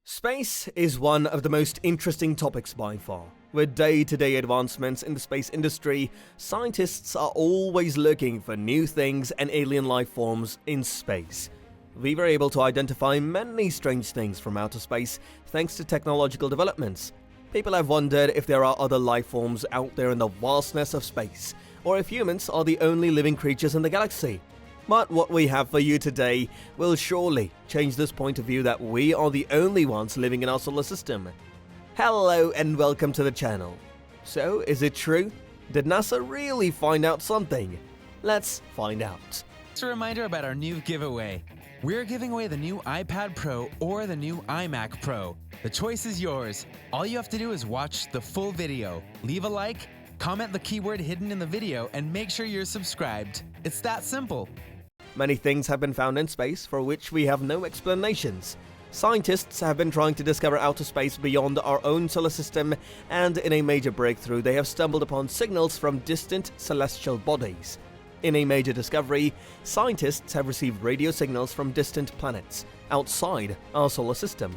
Space is one of the most interesting topics by far. With day-to-day advancements in the space industry, scientists are always looking for new things and alien life forms in space. We were able to identify many strange things from outer space thanks to technological developments. People have wondered if there are other life forms out there in the vastness of space, or if humans are the only living creatures in the galaxy. But what we have for you today will surely change this point of view that we are the only ones living in our solar system. Hello and welcome to the channel. So, is it true? Did NASA really find out something? Let's find out. Just a reminder about our new giveaway. We're giving away the new iPad Pro or the new iMac Pro. The choice is yours. All you have to do is watch the full video, leave a like, comment the keyword hidden in the video, and make sure you're subscribed. It's that simple. Many things have been found in space for which we have no explanations. Scientists have been trying to discover outer space beyond our own solar system, and in a major breakthrough they have stumbled upon signals from distant celestial bodies. In a major discovery, scientists have received radio signals from distant planets outside our solar system.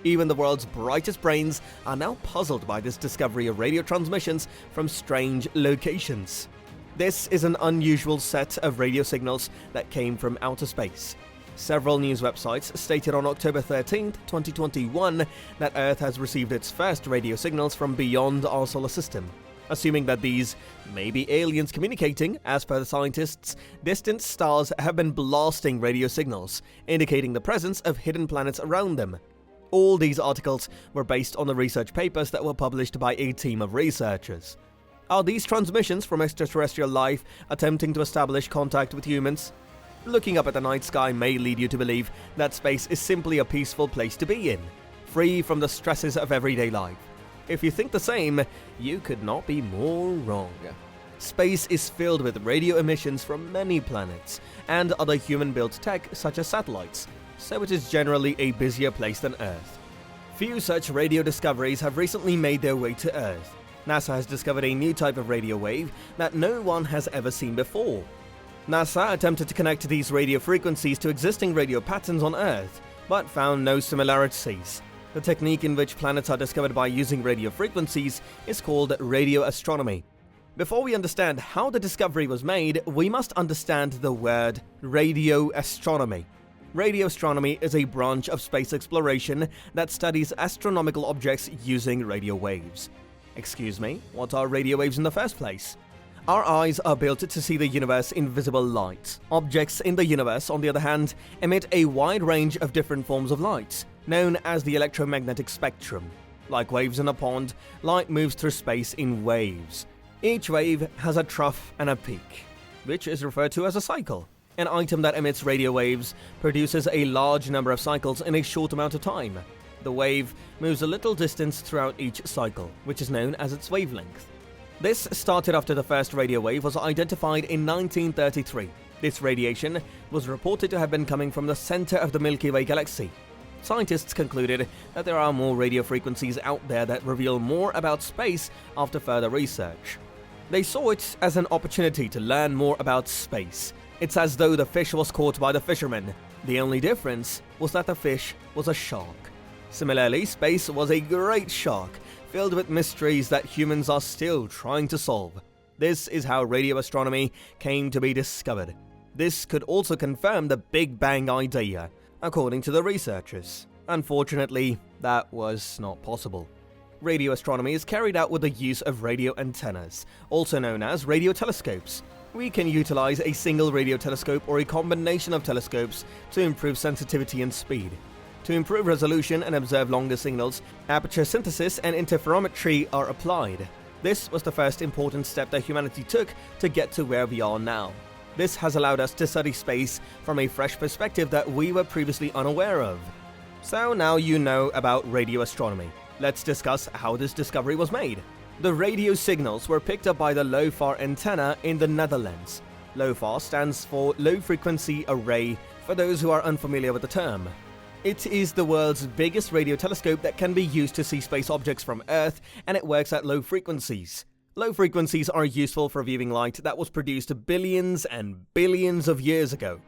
Even the world's brightest brains are now puzzled by this discovery of radio transmissions from strange locations. This is an unusual set of radio signals that came from outer space. Several news websites stated on October 13, 2021 that Earth has received its first radio signals from beyond our solar system. Assuming that these may be aliens communicating, as per the scientists, distant stars have been blasting radio signals, indicating the presence of hidden planets around them. All these articles were based on the research papers that were published by a team of researchers. Are these transmissions from extraterrestrial life attempting to establish contact with humans? Looking up at the night sky may lead you to believe that space is simply a peaceful place to be in, free from the stresses of everyday life. If you think the same, you could not be more wrong. Space is filled with radio emissions from many planets and other human-built tech such as satellites, so it is generally a busier place than Earth. Few such radio discoveries have recently made their way to Earth. NASA has discovered a new type of radio wave that no one has ever seen before. NASA attempted to connect these radio frequencies to existing radio patterns on Earth, but found no similarities. The technique in which planets are discovered by using radio frequencies is called radio astronomy. Before we understand how the discovery was made, we must understand the word radio astronomy. Radio astronomy is a branch of space exploration that studies astronomical objects using radio waves. Excuse me, what are radio waves in the first place? Our eyes are built to see the universe in visible light. Objects in the universe, on the other hand, emit a wide range of different forms of light, known as the electromagnetic spectrum. Like waves in a pond, light moves through space in waves. Each wave has a trough and a peak, which is referred to as a cycle. An item that emits radio waves produces a large number of cycles in a short amount of time. The wave moves a little distance throughout each cycle, which is known as its wavelength. This started after the first radio wave was identified in 1933. This radiation was reported to have been coming from the center of the Milky Way galaxy. Scientists concluded that there are more radio frequencies out there that reveal more about space after further research. They saw it as an opportunity to learn more about space. It's as though the fish was caught by the fishermen. The only difference was that the fish was a shark. Similarly, space was a great shark, filled with mysteries that humans are still trying to solve. This is how radio astronomy came to be discovered. This could also confirm the Big Bang idea, according to the researchers. Unfortunately, that was not possible. Radio astronomy is carried out with the use of radio antennas, also known as radio telescopes. We can utilize a single radio telescope or a combination of telescopes to improve sensitivity and speed. To improve resolution and observe longer signals, aperture synthesis and interferometry are applied. This was the first important step that humanity took to get to where we are now. This has allowed us to study space from a fresh perspective that we were previously unaware of. So now you know about radio astronomy. Let's discuss how this discovery was made. The radio signals were picked up by the LOFAR antenna in the Netherlands. LOFAR stands for Low Frequency Array, for those who are unfamiliar with the term. It is the world's biggest radio telescope that can be used to see space objects from Earth, and it works at low frequencies. Low frequencies are useful for viewing light that was produced billions and billions of years ago.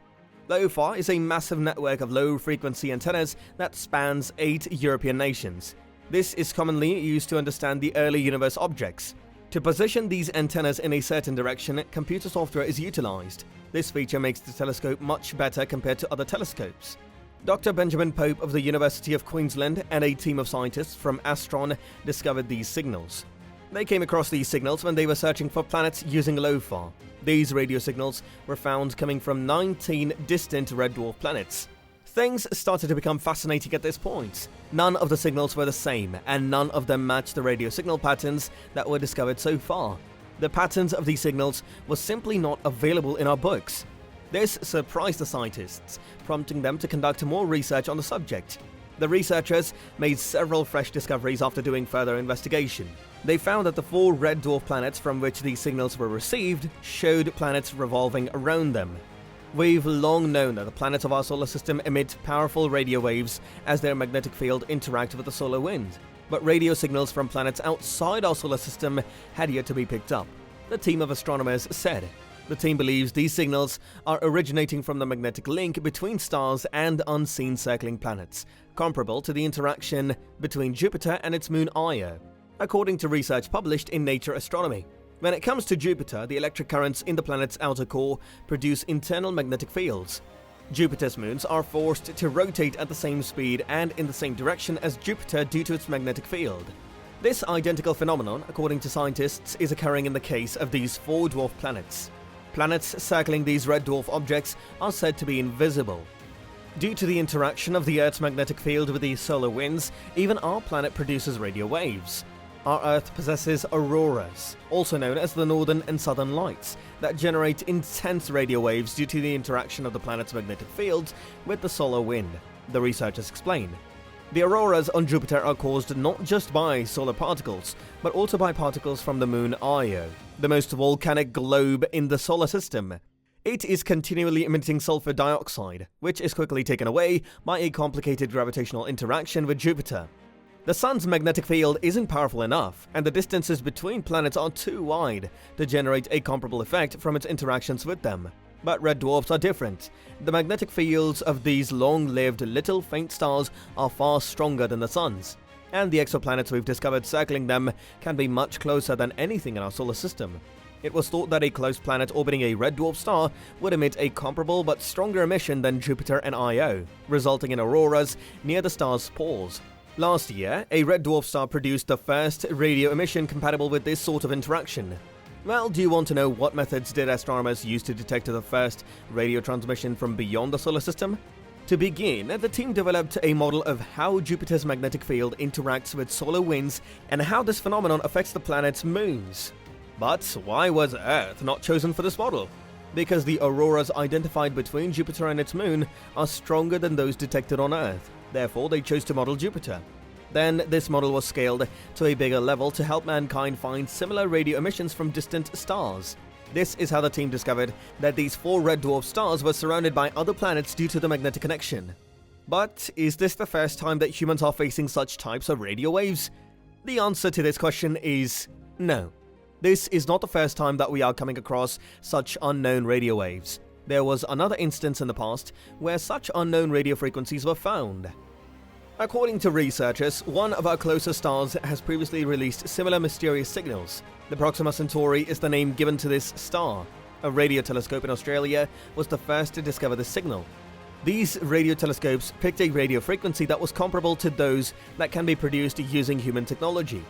LOFAR is a massive network of low-frequency antennas that spans 8 European nations. This is commonly used to understand the early universe objects. To position these antennas in a certain direction, computer software is utilized. This feature makes the telescope much better compared to other telescopes. Dr. Benjamin Pope of the University of Queensland and a team of scientists from Astronomy discovered these signals. They came across these signals when they were searching for planets using LOFAR. These radio signals were found coming from 19 distant red dwarf planets. Things started to become fascinating at this point. None of the signals were the same, and none of them matched the radio signal patterns that were discovered so far. The patterns of these signals were simply not available in our books. This surprised the scientists, prompting them to conduct more research on the subject. The researchers made several fresh discoveries after doing further investigation. They found that the 4 red dwarf planets from which these signals were received showed planets revolving around them. We've long known that the planets of our solar system emit powerful radio waves as their magnetic field interacts with the solar wind, but radio signals from planets outside our solar system had yet to be picked up, the team of astronomers said. The team believes these signals are originating from the magnetic link between stars and unseen circling planets, comparable to the interaction between Jupiter and its moon Io, according to research published in Nature Astronomy. When it comes to Jupiter, the electric currents in the planet's outer core produce internal magnetic fields. Jupiter's moons are forced to rotate at the same speed and in the same direction as Jupiter due to its magnetic field. This identical phenomenon, according to scientists, is occurring in the case of these 4 dwarf planets. Planets circling these red dwarf objects are said to be invisible. Due to the interaction of the Earth's magnetic field with the solar winds, even our planet produces radio waves. Our Earth possesses auroras, also known as the northern and southern lights, that generate intense radio waves due to the interaction of the planet's magnetic fields with the solar wind, the researchers explain. The auroras on Jupiter are caused not just by solar particles, but also by particles from the moon Io, the most volcanic globe in the solar system. It is continually emitting sulfur dioxide, which is quickly taken away by a complicated gravitational interaction with Jupiter. The Sun's magnetic field isn't powerful enough, and the distances between planets are too wide to generate a comparable effect from its interactions with them. But red dwarfs are different. The magnetic fields of these long-lived little faint stars are far stronger than the Sun's, and the exoplanets we've discovered circling them can be much closer than anything in our solar system. It was thought that a close planet orbiting a red dwarf star would emit a comparable but stronger emission than Jupiter and Io, resulting in auroras near the star's pores. Last year, a red dwarf star produced the first radio emission compatible with this sort of interaction. Well, do you want to know what methods did astronomers use to detect the first radio transmission from beyond the solar system? To begin, the team developed a model of how Jupiter's magnetic field interacts with solar winds and how this phenomenon affects the planet's moons. But why was Earth not chosen for this model? Because the auroras identified between Jupiter and its moon are stronger than those detected on Earth. Therefore, they chose to model Jupiter. Then, this model was scaled to a bigger level to help mankind find similar radio emissions from distant stars. This is how the team discovered that these 4 red dwarf stars were surrounded by other planets due to the magnetic connection. But is this the first time that humans are facing such types of radio waves? The answer to this question is no. This is not the first time that we are coming across such unknown radio waves. There was another instance in the past where such unknown radio frequencies were found. According to researchers, one of our closest stars has previously released similar mysterious signals. The Proxima Centauri is the name given to this star. A radio telescope in Australia was the first to discover this signal. These radio telescopes picked a radio frequency that was comparable to those that can be produced using human technology.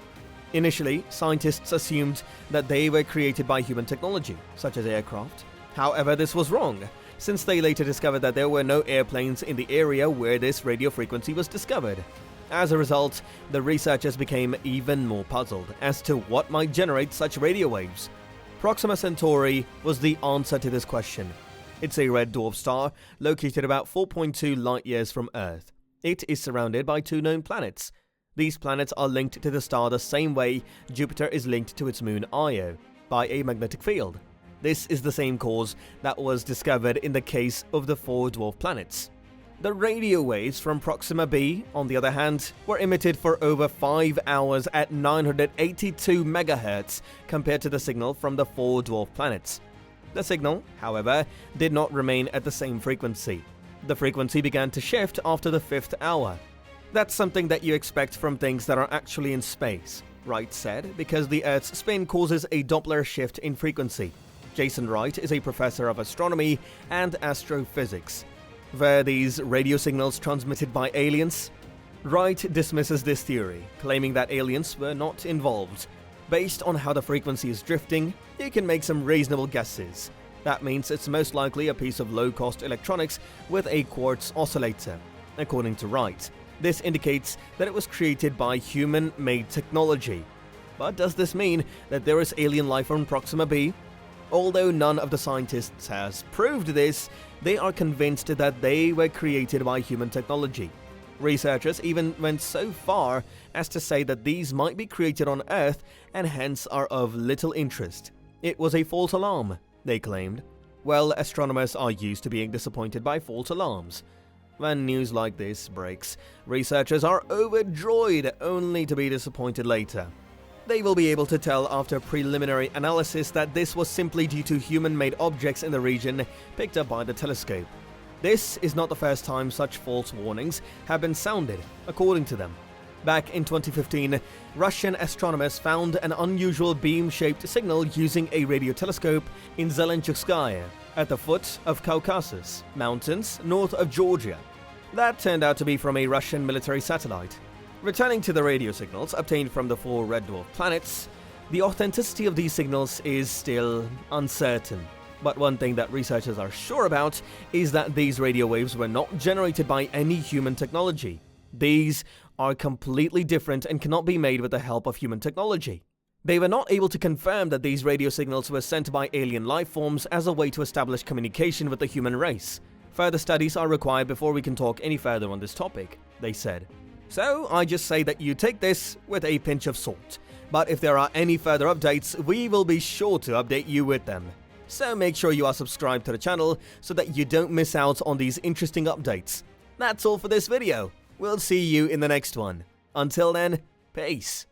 Initially, scientists assumed that they were created by human technology, such as aircraft. However, this was wrong, since they later discovered that there were no airplanes in the area where this radio frequency was discovered. As a result, the researchers became even more puzzled as to what might generate such radio waves. Proxima Centauri was the answer to this question. It's a red dwarf star located about 4.2 light-years from Earth. It is surrounded by 2 known planets. These planets are linked to the star the same way Jupiter is linked to its moon Io, by a magnetic field. This is the same cause that was discovered in the case of the 4 dwarf planets. The radio waves from Proxima b, on the other hand, were emitted for over 5 hours at 982 MHz compared to the signal from the 4 dwarf planets. The signal, however, did not remain at the same frequency. The frequency began to shift after the 5th hour. That's something that you expect from things that are actually in space, Wright said, because the Earth's spin causes a Doppler shift in frequency. Jason Wright is a professor of astronomy and astrophysics. Were these radio signals transmitted by aliens? Wright dismisses this theory, claiming that aliens were not involved. Based on how the frequency is drifting, you can make some reasonable guesses. That means it's most likely a piece of low-cost electronics with a quartz oscillator, according to Wright. This indicates that it was created by human-made technology. But does this mean that there is alien life on Proxima b? Although none of the scientists has proved this, they are convinced that they were created by human technology. Researchers even went so far as to say that these might be created on Earth and hence are of little interest. It was a false alarm, they claimed. Well, astronomers are used to being disappointed by false alarms. When news like this breaks, researchers are overjoyed only to be disappointed later. They will be able to tell after preliminary analysis that this was simply due to human-made objects in the region picked up by the telescope. This is not the first time such false warnings have been sounded, according to them. Back in 2015, Russian astronomers found an unusual beam-shaped signal using a radio telescope in Zelenchukskaya, at the foot of Caucasus Mountains, north of Georgia. That turned out to be from a Russian military satellite. Returning to the radio signals obtained from the 4 red dwarf planets, the authenticity of these signals is still uncertain. But one thing that researchers are sure about is that these radio waves were not generated by any human technology. These are completely different and cannot be made with the help of human technology. They were not able to confirm that these radio signals were sent by alien life forms as a way to establish communication with the human race. Further studies are required before we can talk any further on this topic, they said. So I just say that you take this with a pinch of salt. But if there are any further updates, we will be sure to update you with them. So make sure you are subscribed to the channel so that you don't miss out on these interesting updates. That's all for this video. We'll see you in the next one. Until then, peace.